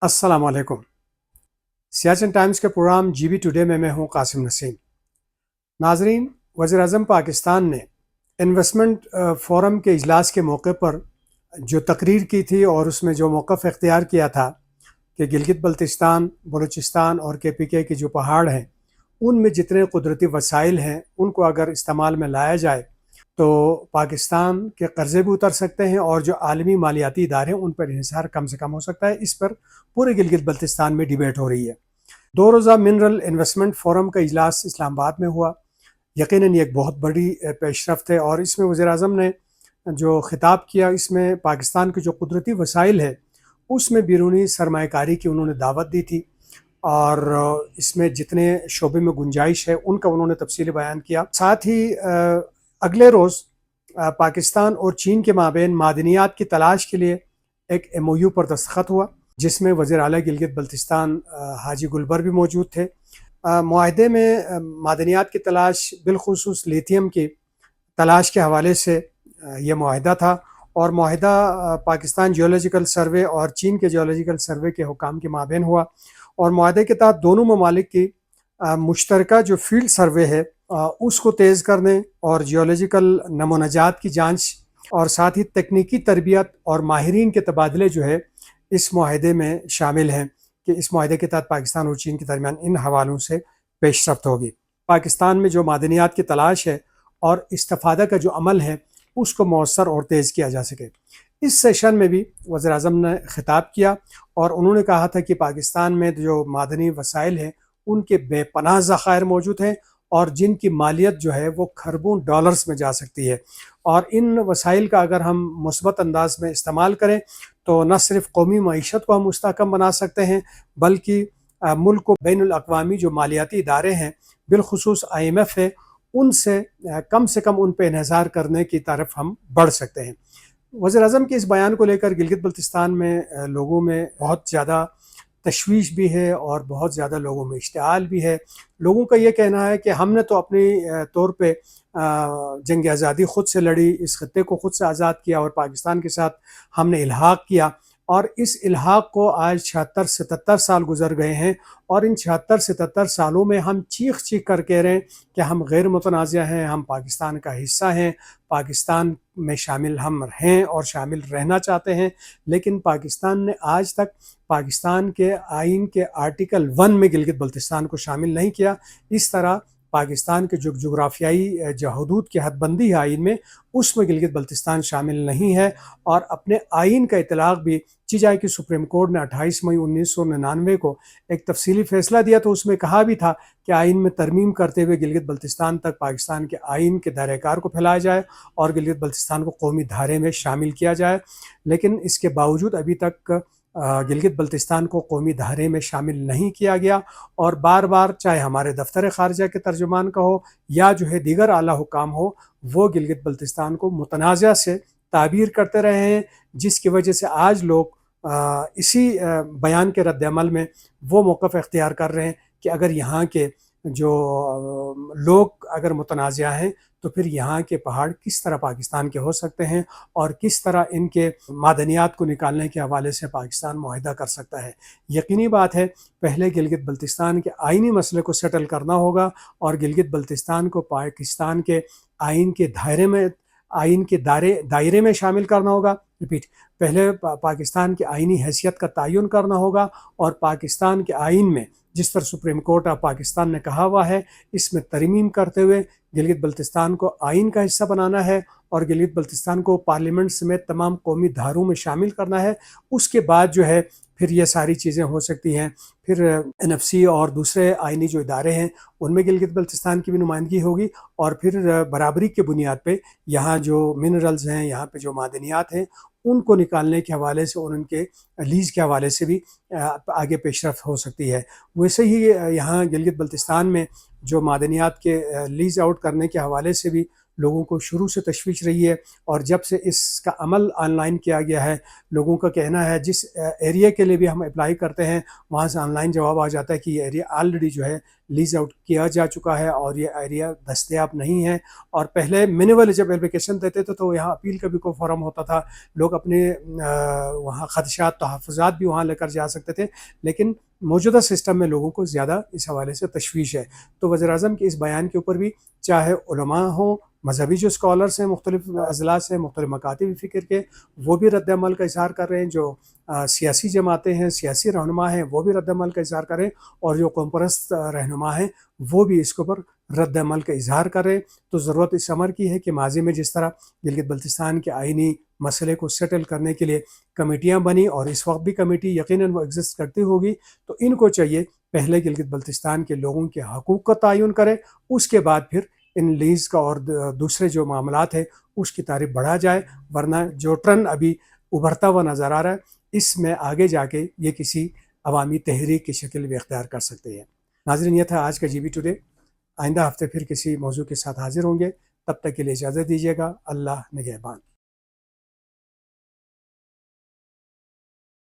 अस्सलाम वालेकुम। सियाचिन टाइम्स के प्रोग्राम जीबी टुडे में मैं हूं कासिम नसीम। नाजरीन, वज़ीर आज़म पाकिस्तान ने इन्वेस्टमेंट फोरम के इजलास के मौके पर जो तकरीर की थी और उसमें जो मौक़िफ़ इख्तियार किया था कि गिलगित बल्तिस्तान, बलूचिस्तान और KPK के जो पहाड़ हैं उनमें जितने कुदरती वसाइल हैं उनको अगर इस्तेमाल में लाया जाए तो पाकिस्तान के कर्ज़े भी उतर सकते हैं और जो आलमी मालियाती इदारे हैं उन पर इन्हिसार कम से कम हो सकता है। इस पर पूरे गिलगित बल्तिस्तान में डिबेट हो रही है। 2 रोज़ा मिनरल इन्वेस्टमेंट फोरम का इजलास इस्लामाबाद में हुआ। यकीनन ये एक बहुत बड़ी पेशरफ्त है और इसमें वज़ीर आज़म ने जो खिताब किया इसमें पाकिस्तान के जो कुदरती वसाइल है उसमें बैरूनी सरमायाकारी की उन्होंने दावत दी थी और इसमें जितने शोबे में गुंजाइश है उनका उन्होंने तफसीली बयान किया। साथ ही अगले रोज़ पाकिस्तान और चीन के माबेन मादनियात की तलाश के लिए एक MOU पर दस्तखत हुआ जिसमें वज़ीर आला गिलगित बल्तिस्तान हाजी गुलबर भी मौजूद थे। मुआहदे में मादनियात की तलाश बिलखुसूस लिथियम की तलाश के हवाले से ये मुआहदा था और मुआहदा पाकिस्तान जियोलॉजिकल सर्वे और चीन के जियोलॉजिकल सर्वे के हुकाम के माबेन हुआ और मुआहदे के तहत दोनों ममालिक की मुश्तरका जो फील्ड सर्वे है उसको तेज़ करने और जियोलॉजिकल नमूनाजात की जांच और साथ ही तकनीकी तरबियत और माहिरीन के तबादले जो है इस मुआहदे में शामिल हैं कि इस मुआहदे के तहत पाकिस्तान और चीन के दरमियान इन हवालों से पेशरफ्त होगी। पाकिस्तान में जो मादनियात की तलाश है और इस्तिफादा का जो अमल है उसको मौसर और तेज़ किया जा सके। इस सेशन में भी वज़ीर आज़म ने खिताब किया और उन्होंने कहा था कि पाकिस्तान में जो मादनी वसाइल हैं उनके बेपनाह ज़खायर मौजूद हैं और जिनकी मालियत जो है वो खरबों डॉलर्स में जा सकती है और इन वसाइल का अगर हम मुस्बत अंदाज में इस्तेमाल करें तो न सिर्फ कौमी मईशत को हम मुस्तहकम बना सकते हैं बल्कि मुल्क को बैनुल अक़वामी जो मालियाती इदारे हैं बिलखुसूस IMF है उनसे कम उन पर इन्हिसार करने की तरफ हम बढ़ सकते हैं। वज़ीर आज़म के इस बयान को लेकर गिलगित बल्तिस्तान में लोगों में बहुत ज़्यादा तशवीश भी है और बहुत ज़्यादा लोगों में इश्तिआल भी है। लोगों का ये कहना है कि हमने तो अपनी तौर पे जंग आज़ादी ख़ुद से लड़ी, इस खत्ते को ख़ुद से आज़ाद किया और पाकिस्तान के साथ हमने इल्हाक़ किया और इस इल्हाक़ को आज 76-77 साल गुज़र गए हैं और इन 76-77 सालों में हम चीख कर कह रहे हैं कि हम गैर मुतनाज़ हैं, हम पाकिस्तान का हिस्सा हैं, पाकिस्तान में शामिल हम हैं और शामिल रहना चाहते हैं। लेकिन पाकिस्तान ने आज तक पाकिस्तान के आइन के आर्टिकल 1 में गिलगित बल्तिस्तान को शामिल नहीं किया। इस तरह पाकिस्तान के जो जुग्राफियाई जो हदूद की हदबंदी है आइन में उसमें गिलगित बल्तिस्तान शामिल नहीं है और अपने आइन का इतलाक़ भी की जाए कि सुप्रीम कोर्ट ने 28 मई 1999 को एक तफसीली फ़ैसला दिया तो उसमें कहा भी था कि आइन में तरमीम करते हुए गिलगित बल्तिस्तान तक पाकिस्तान के आइन के दायरे कार को फैलाया जाए और गिलगित बल्तिस्तान को कौमी धारे में शामिल किया जाए। लेकिन इसके बावजूद अभी तक गिलगित बल्तिस्तान को कौमी धारे में शामिल नहीं किया गया और बार बार चाहे हमारे दफ्तर ख़ारजा के तर्जुमान का हो या जो है दीगर आला हुकाम हो वो गिलगित बल्तिस्तान को मुतनाज़ा से ताबीर करते रहे हैं जिसकी वजह से आज लोग इसी बयान के रद्द-ए-अमल में वो मौक़िफ़ इख्तियार कर रहे हैं कि अगर यहाँ के जो लोग अगर मुतनाज़ा हैं तो फिर यहाँ के पहाड़ किस तरह पाकिस्तान के हो सकते हैं और किस तरह इनके मादनियात को निकालने के हवाले से पाकिस्तान मुआहिदा कर सकता है। यकीनी बात है पहले गिलगित बल्तिस्तान के आइनी मसले को सेटल करना होगा और गिलगित बल्तिस्तान को पाकिस्तान के आइन के दायरे में शामिल करना होगा। पहले पाकिस्तान की आइनी हैसियत का तयन करना होगा और पाकिस्तान के आइन में जिस तरह सुप्रीम कोर्ट ऑफ पाकिस्तान ने कहा हुआ है इसमें तरमीम करते हुए गिलगित बल्तिस्तान को आइन का हिस्सा बनाना है और गिलगित बल्तिस्तान को पार्लियामेंट समेत तमाम कौमी धारों में शामिल करना है। उसके बाद जो है फिर ये सारी चीज़ें हो सकती हैं। फिर NFC और दूसरे आइनी जो इदारे हैं उनमें गिलगित बल्तिस्तान की भी नुमाइंदगी होगी और फिर बराबरी के बुनियाद पे यहाँ जो मिनरल्स हैं, यहाँ पे जो मादनियात हैं उनको निकालने के हवाले से और उनके लीज़ के हवाले से भी आगे पेशरफ्त हो सकती है। वैसे ही यहाँ गिलगित बल्तिस्तान में जो मादनियात के लीज़ आउट करने के हवाले से भी لوگوں کو شروع سے تشویش رہی ہے، اور جب سے اس کا عمل آن لائن کیا گیا ہے، لوگوں کا کہنا ہے جس ایریا کے لیے بھی ہم اپلائی کرتے ہیں وہاں سے آن لائن جواب آ جاتا ہے کہ یہ ایریا آلریڈی جو ہے لیز آؤٹ کیا جا چکا ہے اور یہ ایریا دستیاب نہیں ہے۔ اور پہلے مینول جب اپلیکیشن دیتے تھے تو یہاں اپیل کا بھی کوئی فارم ہوتا تھا، لوگ اپنے وہاں خدشات تحفظات بھی وہاں لے کر جا سکتے تھے، لیکن موجودہ سسٹم میں لوگوں کو زیادہ اس حوالے سے تشویش ہے۔ تو وزیر اعظم کے اس بیان کے اوپر بھی چاہے علماء ہوں، مذہبی جو اسکالرس ہیں، مختلف اضلاع سے، مختلف مکاتب فکر کے، وہ بھی رد عمل کا اظہار کر رہے ہیں، جو سیاسی جماعتیں ہیں، سیاسی رہنما ہیں، وہ بھی رد عمل کا اظہار کر رہے ہیں، اور جو قوم پرست رہنما ہیں وہ بھی اس کے اوپر رد عمل کا اظہار کر رہے ہیں۔ تو ضرورت اس امر کی ہے کہ ماضی میں جس طرح گلگت بلتستان کے آئینی مسئلے کو سیٹل کرنے کے لیے کمیٹیاں بنی، اور اس وقت بھی کمیٹی یقیناً وہ ایگزسٹ کرتی ہوگی، تو ان کو چاہیے پہلے گلگت بلتستان کے لوگوں کے حقوق کا تعین کرے، اس کے بعد پھر ان لیز کا اور دوسرے جو معاملات ہیں اس کی تعریف بڑھا جائے، ورنہ جو ٹرن ابھی ابھرتا ہوا نظر آ رہا ہے اس میں آگے جا کے یہ کسی عوامی تحریک کی شکل بھی اختیار کر سکتے ہیں۔ ناظرین، یہ تھا آج کا جی بی ٹوڈے۔ آئندہ ہفتے پھر کسی موضوع کے ساتھ حاضر ہوں گے، تب تک کے لیے اجازت دیجیے گا۔ اللہ نگہبان۔